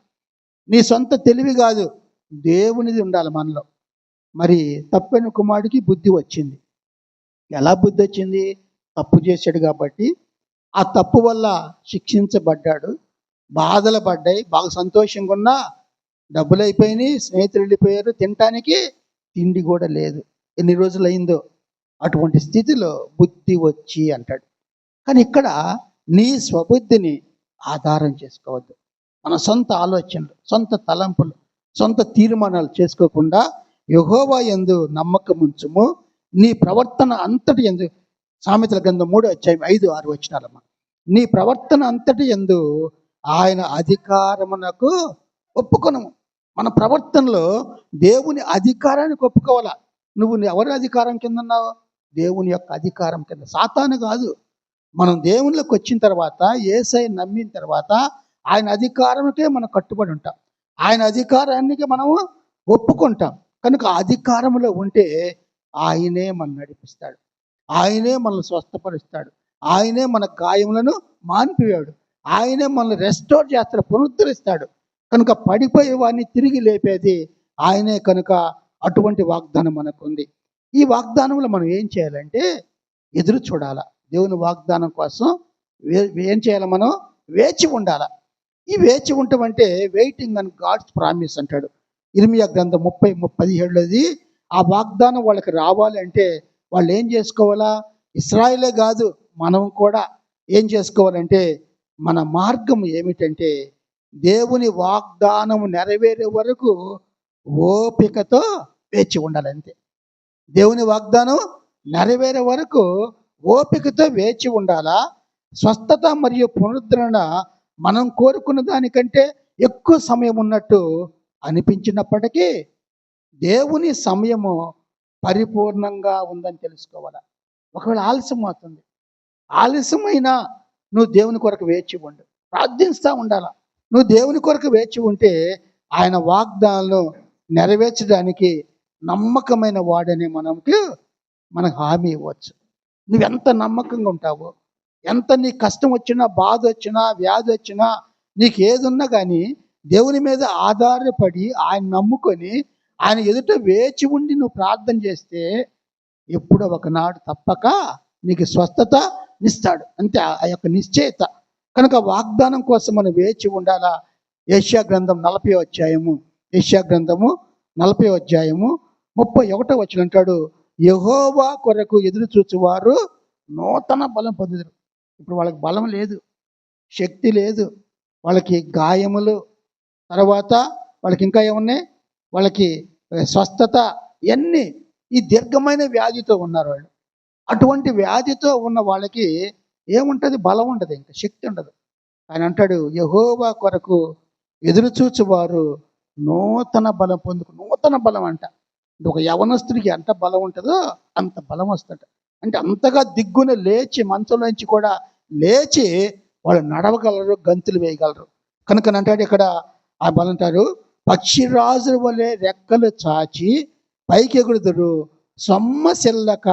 నీ సొంత తెలివి కాదు, దేవునిది ఉండాలి మనలో. మరి తప్పైన కుమారుడికి బుద్ధి వచ్చింది. ఎలా బుద్ధి వచ్చింది? తప్పు చేశాడు కాబట్టి ఆ తప్పు వల్ల శిక్షించబడ్డాడు, బాధలు పడ్డాయి, బాగా సంతోషంగా ఉన్నా డబ్బులు అయిపోయినాయి, స్నేహితులు వెళ్ళిపోయారు, తినటానికి తిండి కూడా లేదు, ఎన్ని రోజులు అయిందో. అటువంటి స్థితిలో బుద్ధి వచ్చి అంటాడు. కానీ ఇక్కడ నీ స్వబుద్ధిని ఆధారం చేసుకోవద్దు. మన సొంత ఆలోచనలు, సొంత తలంపులు, సొంత తీర్మానాలు చేసుకోకుండా యెహోవా యందు నమ్మకముంచుము, నీ ప్రవర్తన అంతటి యందు. సామెతల గ్రంథం 3 అధ్యాయం 5-6 నీ ప్రవర్తన అంతటి యందు ఆయన అధికారమునకు ఒప్పుకొనము. మన ప్రవర్తనలో దేవుని అధికారానికి ఒప్పుకోవాలా. నువ్వు ఎవరి అధికారం కింద ఉన్నావు? దేవుని యొక్క అధికారం కింద. సాతాను కాదు. మనం దేవునిలోకి వచ్చిన తర్వాత, యేసయ్యను నమ్మిన తర్వాత ఆయన అధికారానికే మనం కట్టుబడి ఉంటాం, ఆయన అధికారానికి మనము ఒప్పుకుంటాం. కనుక అధికారంలో ఉంటే ఆయనే మనం నడిపిస్తాడు, ఆయనే మనల్ని స్వస్థపరుస్తాడు, ఆయనే మన గాయములను మాన్పివాడు, ఆయనే మనల్ని రెస్టోర్ చేస్తాడు, పునరుద్ధరిస్తాడు. కనుక పడిపోయే వాడిని తిరిగి లేపేది ఆయనే. కనుక అటువంటి వాగ్దానం మనకు ఉంది. ఈ వాగ్దానంలో మనం ఏం చేయాలంటే ఎదురు చూడాలా. దేవుని వాగ్దానం కోసం ఏం చేయాలి? మనం వేచి ఉండాలా. ఈ వేచి ఉండటం అంటే వెయిటింగ్ ఆన్ గాడ్స్ ప్రామిస్ అంటాడు. ఇర్మియా గ్రంథం 30:17 ఆ వాగ్దానం వాళ్ళకి రావాలి అంటే వాళ్ళు ఏం చేసుకోవాలా? ఇశ్రాయేలే కాదు, మనం కూడా ఏం చేసుకోవాలంటే మన మార్గం ఏమిటంటే దేవుని వాగ్దానం నెరవేరే వరకు ఓపికతో వేచి ఉండాలి అంతే. దేవుని వాగ్దానం నెరవేరే వరకు ఓపికతో వేచి ఉండాలా. స్వస్థత మరియు పునరుద్ధరణ మనం కోరుకున్న దానికంటే ఎక్కువ సమయం ఉన్నట్టు అనిపించినప్పటికీ దేవుని సమయము పరిపూర్ణంగా ఉందని తెలుసుకోవాలా. ఒకవేళ ఆలస్యం అవుతుంది, ఆలస్యమైనా నువ్వు దేవుని కొరకు వేచి ఉండు, ప్రార్థిస్తూ ఉండాలా. నువ్వు దేవుని కొరకు వేచి ఉంటే ఆయన వాగ్దానాలను నెరవేర్చడానికి నమ్మకమైన వాడని మనకు హామీ ఇవ్వచ్చు. నువ్వెంత నమ్మకంగా ఉంటావో, ఎంత నీ కష్టం వచ్చినా, బాధ వచ్చినా, వ్యాధి వచ్చినా, నీకు ఏదున్నా కానీ దేవుని మీద ఆధారపడి ఆయన నమ్ముకొని ఆయన ఎదుట వేచి ఉండి నువ్వు ప్రార్థన చేస్తే ఎప్పుడో ఒకనాడు తప్పక నీకు స్వస్థత ఇస్తాడు. అంతే. ఆ యొక్క నిశ్చయత, కనుక వాగ్దానం కోసం మనం వేచి ఉండాలా. యెషయా గ్రంథం 40 అధ్యాయము, యెషయా గ్రంథము 40 అధ్యాయము 31 వచనం అంటాడు, యెహోవా కొరకు ఎదురు చూచువారు నూతన బలం పొందుదురు. ఇప్పుడు వాళ్ళకి బలం లేదు, శక్తి లేదు, వాళ్ళకి గాయములు, తర్వాత వాళ్ళకి ఇంకా ఏమున్నాయి, వాళ్ళకి స్వస్థత, ఇవన్నీ ఈ దీర్ఘమైన వ్యాధితో ఉన్నారు వాళ్ళు. అటువంటి వ్యాధితో ఉన్న వాళ్ళకి ఏముంటుంది? బలం ఉండదు, ఇంకా శక్తి ఉండదు. ఆయన అంటాడు, యెహోవా కొరకు ఎదురు చూచువారు నూతన బలం పొందుకు. నూతన బలం అంట. ఒక యవనస్తుడికి ఎంత బలం ఉంటుందో అంత బలం వస్తుంట. అంటే అంతగా దిగ్గున లేచి, మంచంలోంచి కూడా లేచి వాళ్ళు నడవగలరు, గంతులు వేయగలరు. కనుక అంటాడు ఇక్కడ ఆ బలం అంటారు, పక్షిరాజు వలె రెక్కలు చాచి పైకి ఎగురుదురు, సొమ్మసిల్లక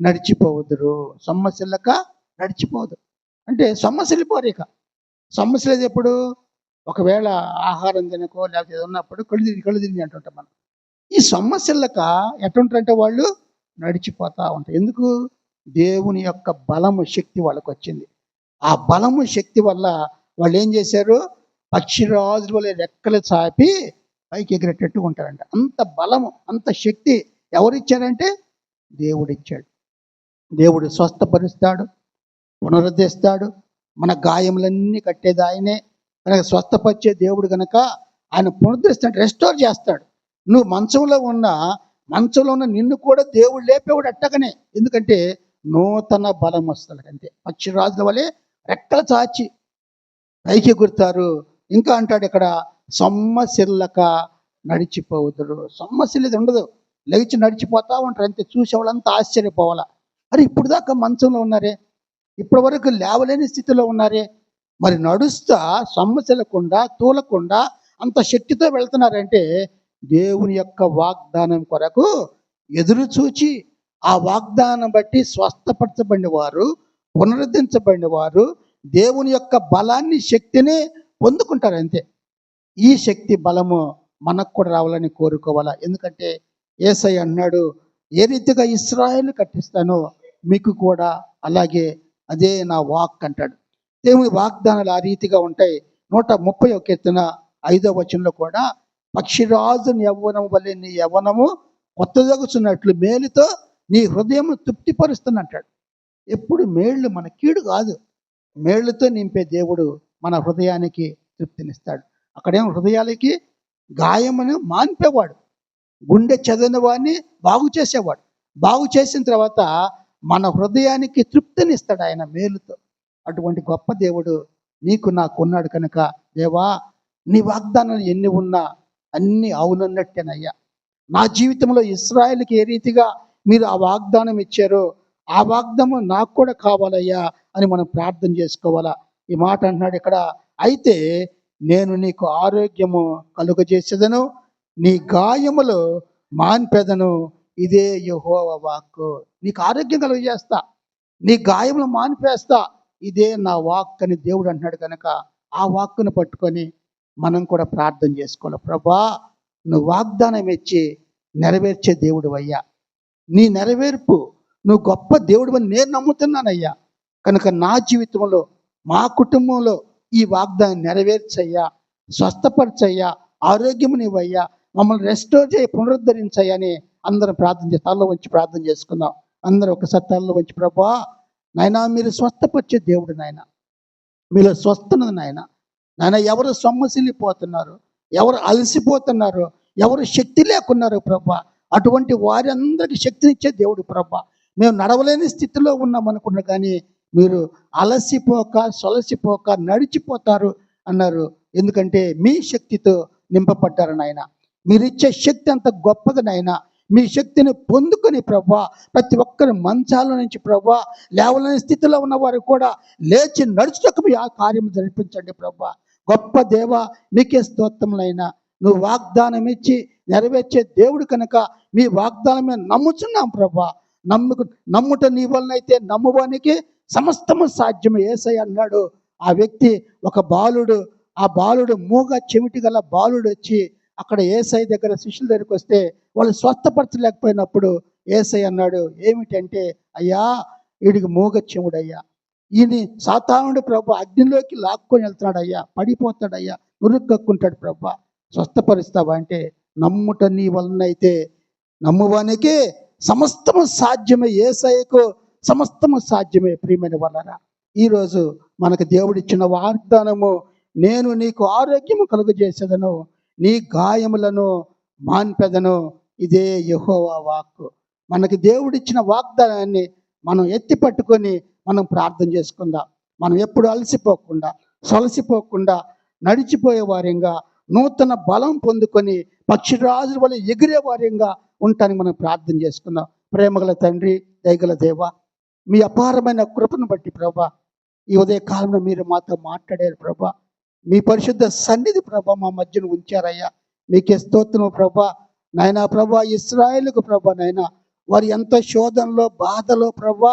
నడిచిపోవుదురు. సొమ్మసిల్లక నడిచిపోదు అంటే సొమ్మసిల్లిపోరు. ఇక సొమ్మసిల్లేది ఎప్పుడు? ఒకవేళ ఆహారం తినకో లేకపోతే ఏదో ఉన్నప్పుడు కళ్ళు తిరిగి అంటుంటాం మనం. ఈ సొమ్మసిల్లక ఎటుంటారంటే వాళ్ళు నడిచిపోతా ఉంటారు. ఎందుకు? దేవుని యొక్క బలము, శక్తి వాళ్ళకు వచ్చింది. ఆ బలము, శక్తి వల్ల వాళ్ళు ఏం చేశారు? పక్షిరాజుల వలె రెక్కలు చాపి పైకి ఎగిరేటట్టు ఉంటారంట. అంత బలము, అంత శక్తి ఎవరిచ్చారంటే దేవుడిచ్చాడు. దేవుడు స్వస్థపరుస్తాడు, పునరుద్ధరిస్తాడు. మన గాయములన్నీ కట్టేది ఆయనే. కనుక స్వస్థపరిచే దేవుడు కనుక ఆయన పునరుద్ధరిస్తాడు, రెస్టోర్ చేస్తాడు. నువ్వు మంచంలో ఉన్న నిన్ను కూడా దేవుడు లేపేవాడు అట్టగనే. ఎందుకంటే నూతన బలం వస్తుంది అంతే. పక్షిరాజుల వలె రెక్కలు చాచి పైకి ఎగురుతారు. ఇంకా అంటాడు ఇక్కడ, సొమ్మసిల్లక నడిచిపోవుదురు. సొమ్మసిల్లేది ఉండదు, లేచి నడిచిపోతా ఉంటారు అంతే. చూసేవాళ్ళంతా ఆశ్చర్యపోవాలా, అరే ఇప్పుడు దాకా మంచంలో ఉన్నారే, ఇప్పటి వరకు లేవలేని స్థితిలో ఉన్నారే, మరి నడుస్తా సొమ్మసిల్లకుండా, తూలకుండా అంత శక్తితో వెళ్తున్నారంటే దేవుని యొక్క వాగ్దానం కొరకు ఎదురు చూచి, ఆ వాగ్దానం బట్టి స్వస్థపరచబడిన వారు, పునరుద్ధరించబడిన వారు దేవుని యొక్క బలాన్ని, శక్తిని పొందుకుంటారు అంతే. ఈ శక్తి, బలము మనకు కూడా రావాలని కోరుకోవాలా. ఎందుకంటే యేసయ్య అన్నాడు, ఏ రీతిగా ఇశ్రాయేలు కట్టిస్తానో మీకు కూడా అలాగే అదే నా వాక్ అంటాడు. దేవుని వాగ్దానాలు ఆ రీతిగా ఉంటాయి. 131 కీర్తన 5వ వచనంలో కూడా, పక్షిరాజుని యవ్వనం వల్లే నీ యవ్వనము కొత్తదగుచున్నట్లు మేలుతో నీ హృదయం తృప్తిపరుస్తున్నట్టాడు. ఎప్పుడు మేళ్ళు, మన కీడు కాదు, మేళ్లతో నింపే దేవుడు మన హృదయానికి తృప్తినిస్తాడు. అక్కడేమో హృదయాలకి గాయమును మాన్పేవాడు, గుండె చెదన వాడిని బాగు చేసేవాడు. బాగు చేసిన తర్వాత మన హృదయానికి తృప్తినిస్తాడు ఆయన మేలుతో. అటువంటి గొప్ప దేవుడు నీకు నాకు ఉన్నాడు కనుక, దేవా నీ వాగ్దానాలు ఎన్ని ఉన్నా అన్నీ అవునన్నట్టేనయ్యా. నా జీవితంలో ఇశ్రాయేలుకి ఏ రీతిగా మీరు ఆ వాగ్దానం ఇచ్చారో ఆ వాగ్దానం నాకు కూడా కావాలయ్యా అని మనం ప్రార్థన చేసుకోవాలా. ఈ మాట అంటున్నాడు ఇక్కడ, అయితే నేను నీకు ఆరోగ్యము కలుగజేసేదను, నీ గాయములు మాన్పెదను, ఇదే యెహోవా వాక్కు. నీకు ఆరోగ్యం కలుగజేస్తా, నీ గాయములు మాన్పేస్తా, ఇదే నా వాక్ అని దేవుడు అంటున్నాడు కనుక ఆ వాక్కును పట్టుకొని మనం కూడా ప్రార్థన చేసుకోవాలి. ప్రభా, నువ్వు వాగ్దానం ఇచ్చి నెరవేర్చే దేవుడు అయ్యా, నీ నెరవేర్పు, నువ్వు గొప్ప దేవుడు అని నేను నమ్ముతున్నానయ్యా. కనుక నా జీవితంలో, మా కుటుంబంలో ఈ వాగ్దానం నెరవేర్చయ్యా, స్వస్థపరచయ్యా, ఆరోగ్యము నీవయ్యా, మమ్మల్ని రెస్టోర్ చేయి, పునరుద్ధరించయ్యా అని అందరం ప్రార్థన చేసి తలలో వంచి ప్రార్థన చేసుకుందాం. అందరూ ఒకసారి తలలో వంచి, ప్రభా నాయన మీరు స్వస్థపరిచే దేవుడు నాయన, మీలో స్వస్థనది నాయన. నాయన ఎవరు సొమ్మసిల్లిపోతున్నారు, ఎవరు అలసిపోతున్నారు, ఎవరు శక్తి లేకున్నారు ప్రభా, అటువంటి వారి అందరికీ శక్తినిచ్చే దేవుడు ప్రభా. మేము నడవలేని స్థితిలో ఉన్నాం అనుకున్నారు, కానీ మీరు అలసిపోక సొలసిపోక నడిచిపోతారు అన్నారు. ఎందుకంటే మీ శక్తితో నింపబడ్డారు నాయన. మీరిచ్చే శక్తి అంత గొప్పది నాయన. మీ శక్తిని పొందుకొని ప్రభా, ప్రతి ఒక్కరి మంచాల నుంచి ప్రభా, లేవలేని స్థితిలో ఉన్నవారు కూడా లేచి నడుచుటకు మీ ఆ కార్యం జరిపించండి ప్రభా. గొప్ప దేవ, మీకే స్తోత్రములైనా. నువ్వు వాగ్దానం ఇచ్చి నెరవేర్చే దేవుడు కనుక మీ వాగ్దానం మీద నమ్ముచున్నాం ప్రభా. నమ్ముట నీ వలనైతే నమ్మువానికి సమస్తము సాధ్యమే. యేసయ్య అన్నాడు, ఆ వ్యక్తి ఒక బాలుడు, ఆ బాలుడు మూగ చెవిటి గల బాలుడు వచ్చి అక్కడ యేసయ్య దగ్గర, శిష్యుల దగ్గరికి వస్తే వాళ్ళు స్వస్థపరచలేకపోయినప్పుడు యేసయ్య అన్నాడు ఏమిటంటే, అయ్యా వీడికి మూగ చెవుడయ్యా, ఈయన సాతానుడు ప్రభా అగ్నిలోకి లాక్కొని వెళ్తాడయ్యా, పడిపోతాడయ్యా, ఉరుక్కక్కుంటాడు ప్రభా, స్వస్థపరుస్తావా అంటే, నమ్ముట నీ వలనైతే నమ్మువానికే సమస్తము సాధ్యమే, యేసయ్యకు సమస్తము సాధ్యమే. ప్రియమైన వాళ్ళరా, ఈరోజు మనకు దేవుడిచ్చిన వాగ్దానము, నేను నీకు ఆరోగ్యము కలుగజేసేదను, నీ గాయములను మాన్పెదను. ఇదే యెహోవా వాక్కు. మనకి దేవుడిచ్చిన వాగ్దానాన్ని మనం ఎత్తి పట్టుకొని మనం ప్రార్థన చేసుకుందాం. మనం ఎప్పుడు అలసిపోకుండా, సొలసిపోకుండా, నడిచిపోయే వారంగా, నూతన బలం పొందుకొని పక్షిరాజుల వల్ల ఎగిరే వారంగా ఉంటానికి మనం ప్రార్థన చేసుకుందాం. ప్రేమగల తండ్రి, దయగల దేవ, మీ అపారమైన కృపను బట్టి ప్రభా, ఈ ఉదయ కాలంలో మీరు మాతో మాట్లాడారు ప్రభా. మీ పరిశుద్ధ సన్నిధి ప్రభా మా మధ్యన ఉంచారయ్యా. మీకే స్తోత్రము ప్రభా. నాయనా ప్రభా, ఇశ్రాయేలుకు ప్రభా నాయనా, వారు ఎంత శోధనలో, బాధలో ప్రభా,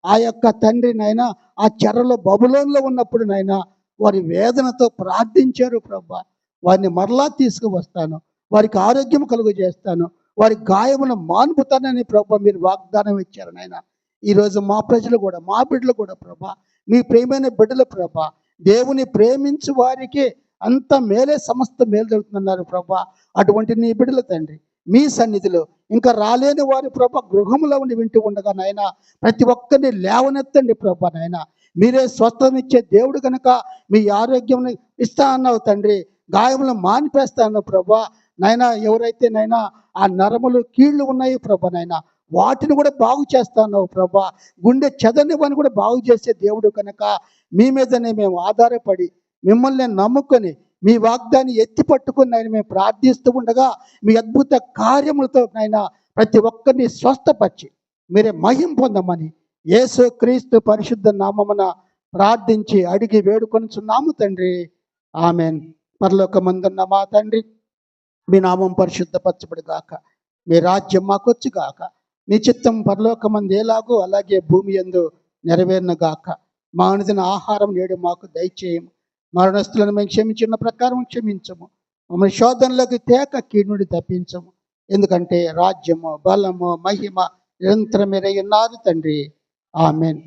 ఆ యొక్క తండ్రి నాయనా, ఆ చెరలో బబులోన్లో ఉన్నప్పుడు నాయనా, వారి వేదనతో ప్రార్థించారు ప్రభా. వారిని మరలా తీసుకువస్తాను, వారికి ఆరోగ్యం కలుగు చేస్తాను, వారి గాయమును మాన్పుతానని ప్రభా మీరు వాగ్దానం ఇచ్చారు నాయన. ఈరోజు మా ప్రజలు కూడా, మా బిడ్డలు కూడా ప్రభా, మీ ప్రియమైన బిడ్డలు ప్రభా, దేవుని ప్రేమించు వారికి అంత మేలే, సమస్త మేలు జరుగుతుందన్నారు ప్రభా. అటువంటి నీ బిడ్డల తండ్రి మీ సన్నిధిలో ఇంకా రాలేని వారి ప్రభా గృహంలో ఉండి వింటూ ఉండగా నాయన, ప్రతి ఒక్కరిని లేవనెత్తండి ప్రభా నాయన. మీరే స్వస్థనిచ్చే దేవుడు కనుక మీ ఆరోగ్యం ఇస్తా అన్నావు తండ్రి, గాయములను మానిపేస్తా అన్నావు ప్రభా నాయన. ఎవరైతే నాయన ఆ నరములు, కీళ్ళు ఉన్నాయి ప్రభా నాయన, వాటిని కూడా బాగు చేస్తాను ప్రభా. గుండె చెదనివని కూడా బాగు చేసే దేవుడు కనుక మీ మీదనే మేము ఆధారపడి, మిమ్మల్ని నమ్ముకొని, మీ వాగ్దాన్ని ఎత్తి పట్టుకుని నాయన మేము ప్రార్థిస్తూ ఉండగా, మీ అద్భుత కార్యములతో నాయన ప్రతి ఒక్కరిని స్వస్థపరిచి మీరే మహిమ పొందమని యేసు క్రీస్తు పరిశుద్ధ నామమున ప్రార్థించి అడిగి వేడుకొనుచున్నాము తండ్రి. ఆమెన్. పరలోకమందున్న మా తండ్రి, మీ నామం పరిశుద్ధపరచబడి గాక, మీ రాజ్యం మాకొచ్చు గాక, మీ చిత్తం పరలోకమందు ఎలాగో అలాగే భూమి యందు నెరవేరును గాక. మా అనుదిన ఆహారం నేడు మాకు దయచేయము, మరణస్తులను మేము క్షమించిన ప్రకారం క్షమించము, మమ్మల్ని శోధనలోకి తేక కీడు నుండి తప్పించము. ఎందుకంటే రాజ్యము, బలము, మహిమ నిరంతరం మీరయ్యున్నారు తండ్రి. ఆమెన్.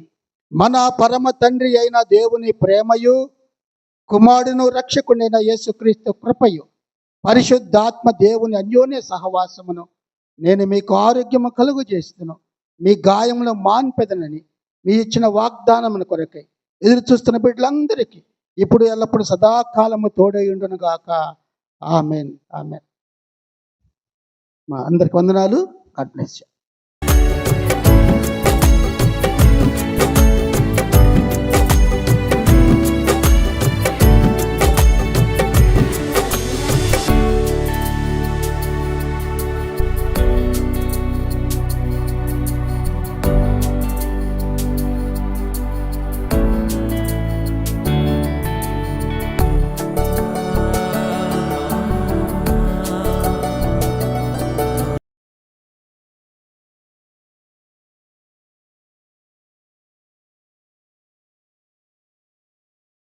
మన పరమ తండ్రి అయిన దేవుని ప్రేమయు, కుమారుడును రక్షకుడైన యేసుక్రీస్తు కృపయు, పరిశుద్ధాత్మ దేవుని అన్యోన్య సహవాసమును నేను మీకు ఆరోగ్యము కలుగు చేస్తున్నాను, మీ గాయమును మాన్పెదనని మీ ఇచ్చిన వాగ్దానమును కొరకై ఎదురు చూస్తున్న బిడ్డలందరికీ ఇప్పుడు ఎల్లప్పుడు సదాకాలము తోడై ఉండును గాక. ఆమెన్. ఆమెన్. మా అందరికి వందనాలు. God bless you.